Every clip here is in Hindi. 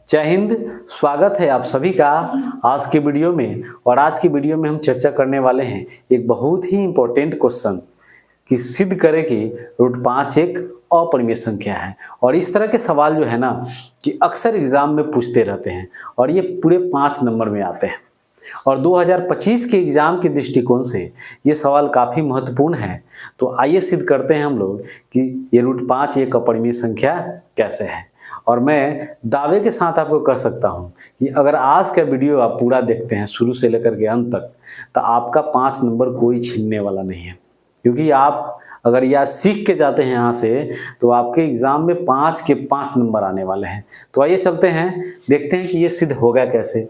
जय हिंद। स्वागत है आप सभी का आज के वीडियो में। और आज की वीडियो में हम चर्चा करने वाले हैं एक बहुत ही इम्पोर्टेंट क्वेश्चन कि सिद्ध करें कि √5 एक अपरिमेय संख्या है। और इस तरह के सवाल जो है ना कि अक्सर एग्जाम में पूछते रहते हैं और ये पूरे 5 नंबर में आते हैं। और 2025 के एग्जाम के दृष्टिकोण से ये सवाल काफ़ी महत्वपूर्ण है। तो आइए सिद्ध करते हैं हम लोग कि ये √5 एक अपरिमेय संख्या कैसे है। और मैं दावे के साथ आपको कह सकता हूं कि अगर आज का वीडियो आप पूरा देखते हैं शुरू से लेकर के अंत तक, तो आपका 5 नंबर कोई छीनने वाला नहीं है। क्योंकि आप अगर यह सीख के जाते हैं यहाँ से तो आपके एग्जाम में 5 के 5 नंबर आने वाले हैं। तो आइए चलते हैं, देखते हैं कि ये सिद्ध होगा कैसे।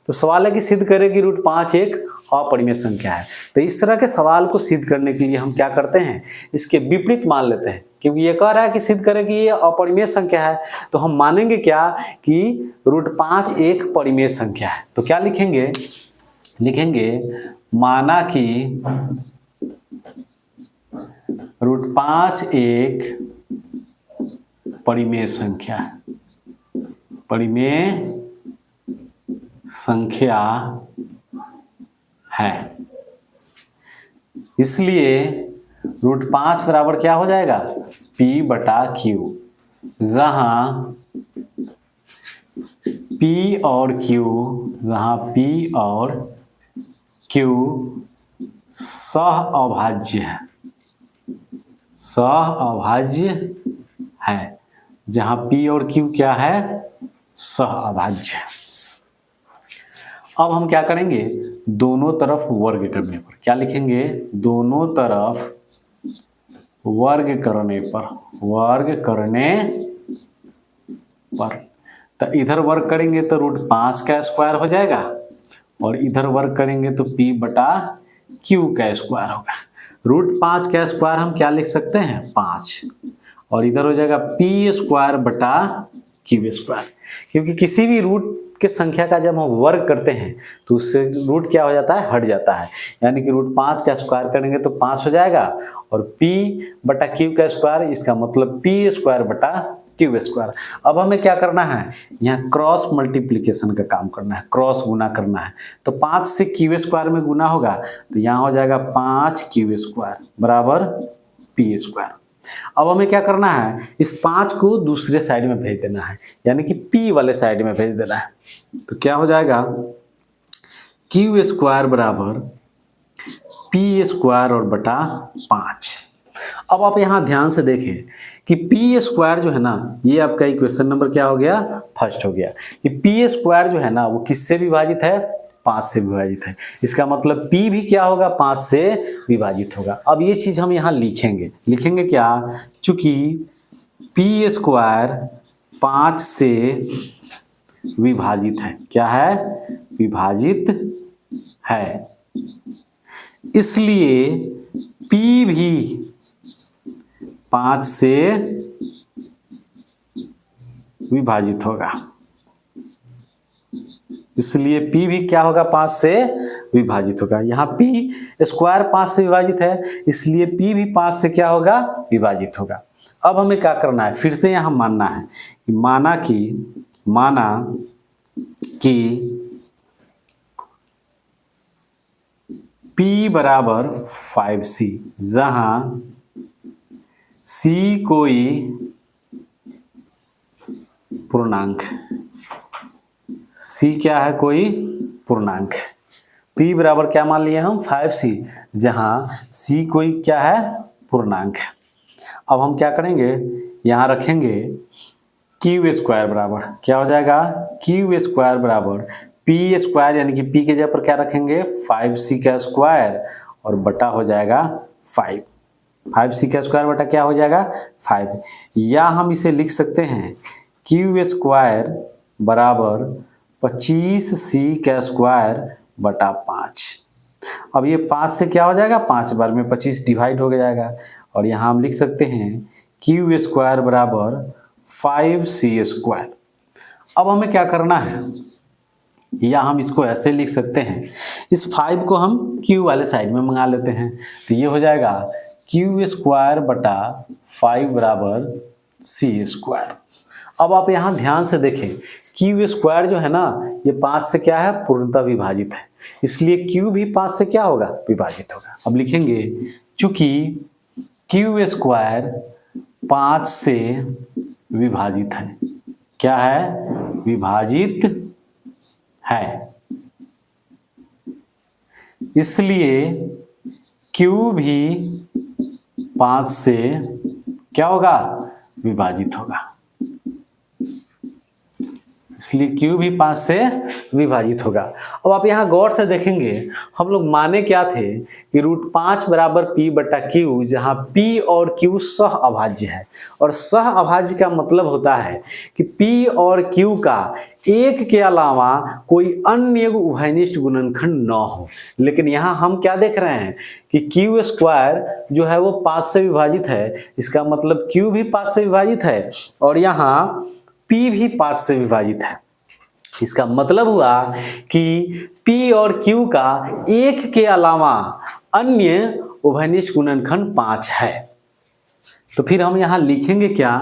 तो सवाल है कि सिद्ध करें कि √5 एक अपरिमेय संख्या है। तो इस तरह के सवाल को सिद्ध करने के लिए हम क्या करते हैं, इसके विपरीत मान लेते हैं। क्योंकि ये कह रहा है कि सिद्ध करें कि ये अपरिमेय संख्या है, तो हम मानेंगे क्या कि √5 एक परिमेय संख्या है। तो क्या लिखेंगे, माना कि √5 एक परिमेय संख्या है, परिमेय संख्या है। इसलिए √5 बराबर क्या हो जाएगा, P/Q, जहां P और Q सहअभाज्य है, जहां P और Q क्या है, सहअभाज्य। अब हम क्या करेंगे, दोनों तरफ वर्ग करने पर क्या लिखेंगे, दोनों तरफ वर्ग करने पर तो इधर वर्ग करेंगे तो √5 का स्क्वायर हो जाएगा और इधर वर्ग करेंगे तो P/Q का स्क्वायर होगा। √5 का स्क्वायर हम क्या लिख सकते हैं, 5, और इधर हो जाएगा P² क्योंकि किसी भी रूट के संख्या का जब हम वर्ग करते हैं तो उससे रूट क्या हो जाता है, हट जाता है। यानी कि √5 का स्क्वायर करेंगे तो 5 हो जाएगा और P/Q का स्क्वायर, इसका मतलब P²/Q²। अब हमें क्या करना है, यहाँ क्रॉस मल्टीप्लिकेशन का काम करना है, क्रॉस गुना करना है। तो 5 से Q² में गुना होगा तो यहाँ हो जाएगा 5Q² बराबर P²। अब हमें क्या करना है, इस 5 को दूसरे साइड में भेज देना है, यानी कि P वाले साइड में भेज देना है। तो क्या हो जाएगा, Q² बराबर P² और बटा 5। अब आप यहाँ ध्यान से देखें कि P² जो है ना, ये आपका इक्वेशन नंबर क्या हो गया, फर्स्ट हो गया कि P² जो है ना वो किससे विभाजित है, 5 से विभाजित है। इसका मतलब P भी क्या होगा, 5 से विभाजित होगा। अब ये चीज हम यहाँ लिखेंगे क्या, चूंकि P² 5 से विभाजित है, क्या है, विभाजित है, इसलिए P भी 5 से विभाजित होगा। इसलिए P भी क्या होगा, 5 से विभाजित होगा। यहाँ P² 5 से विभाजित है, इसलिए P भी 5 से क्या होगा, विभाजित होगा। अब हमें क्या करना है, फिर से यहाँ मानना है कि माना कि P बराबर 5C, जहां C कोई पूर्णांक है, C क्या है, कोई पूर्णांक है। P बराबर क्या मान लिए हम, 5C, जहां C कोई क्या है, पूर्णांक है। अब हम क्या करेंगे, यहाँ रखेंगे Q² बराबर क्या हो जाएगा, Q² बराबर P² यानी कि P के जगह पर क्या रखेंगे, 5C का स्क्वायर और बटा हो जाएगा 5। 5C का स्क्वायर बटा क्या हो जाएगा, 5। या हम इसे लिख सकते हैं Q² बराबर 25C का स्क्वायर बटा 5। अब ये 5 से क्या हो जाएगा, 5 बार में 25 डिवाइड हो जाएगा और यहाँ हम लिख सकते हैं Q² बराबर 5C²। अब हमें क्या करना है, या हम इसको ऐसे लिख सकते हैं, इस 5 को हम Q वाले साइड में मंगा लेते हैं। तो ये हो जाएगा Q² बटा 5 बराबर C²। अब आप यहाँ ध्यान से देखें क्यू स्क्वायर जो है ना ये 5 से क्या है, पूर्णतः विभाजित है, इसलिए क्यू भी 5 से क्या होगा, विभाजित होगा। अब लिखेंगे चूंकि क्यू स्क्वायर 5 से विभाजित है, क्या है, विभाजित है, इसलिए क्यू भी 5 से क्या होगा, विभाजित होगा, इसलिए क्यू भी 5 से विभाजित होगा। अब आप यहाँ गौर से देखेंगे हम लोग माने क्या थे कि √5 बराबर P बटा Q, जहाँ P और Q सह अभाज्य है, और सह अभाज्य का मतलब होता है कि P और Q का एक के अलावा कोई अन्य उभयनिष्ठ गुणनखंड न हो। लेकिन यहाँ हम क्या देख रहे हैं कि Q स्क्वायर जो है वो 5 से विभाजित है, इसका मतलब Q भी 5 से विभाजित है, और यहाँ P भी 5 से विभाजित है। इसका मतलब हुआ कि P और Q का एक के अलावा अन्य उभयनिष्ठ गुणनखंड 5 है। तो फिर हम यहाँ लिखेंगे क्या,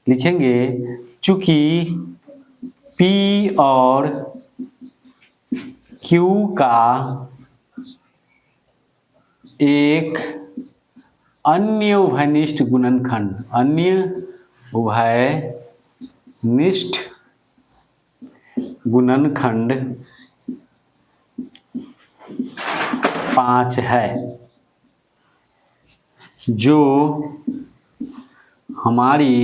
लिखेंगे चूंकि P और Q का एक अन्य उभयनिष्ठ गुणनखंड, अन्य उभयनिष्ठ गुणनखंड 5 है, जो हमारी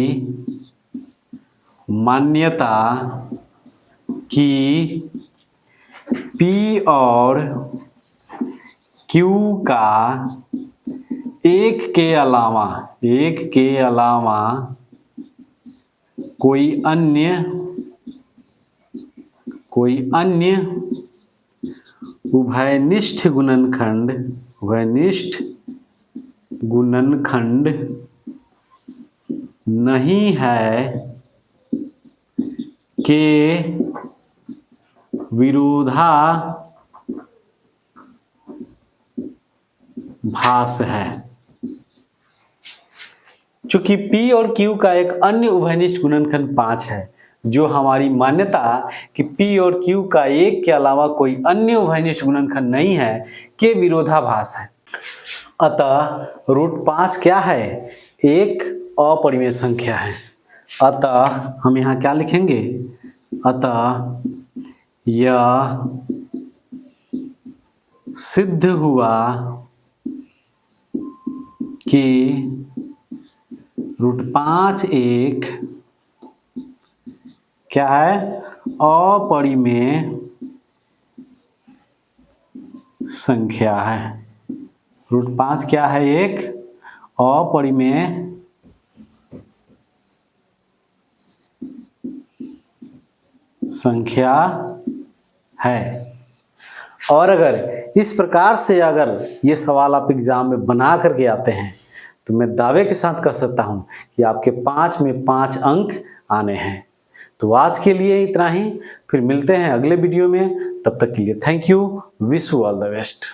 मान्यता कि P और Q का एक के अलावा कोई अन्य उभयनिष्ठ गुणनखंड नहीं है के विरोधाभास है। चूंकि P और Q का एक अन्य उभयनिष्ठ गुणनखंड 5 है, जो हमारी मान्यता कि P और Q का एक के अलावा कोई अन्य उभयनिष्ठ गुणनखंड नहीं है के विरोधाभास है। अतः √5 क्या है, एक अपरिमेय संख्या है। अतः हम यहाँ क्या लिखेंगे, अतः यह सिद्ध हुआ कि √5 एक क्या है, अपरिमेय संख्या है। √5 क्या है, एक अपरिमेय संख्या है। और अगर इस प्रकार से अगर ये सवाल आप एग्जाम में बना करके आते हैं तो मैं दावे के साथ कह सकता हूं कि आपके 5 में 5 अंक आने हैं। तो आज के लिए इतना ही, फिर मिलते हैं अगले वीडियो में। तब तक के लिए thank you, wish you all the best.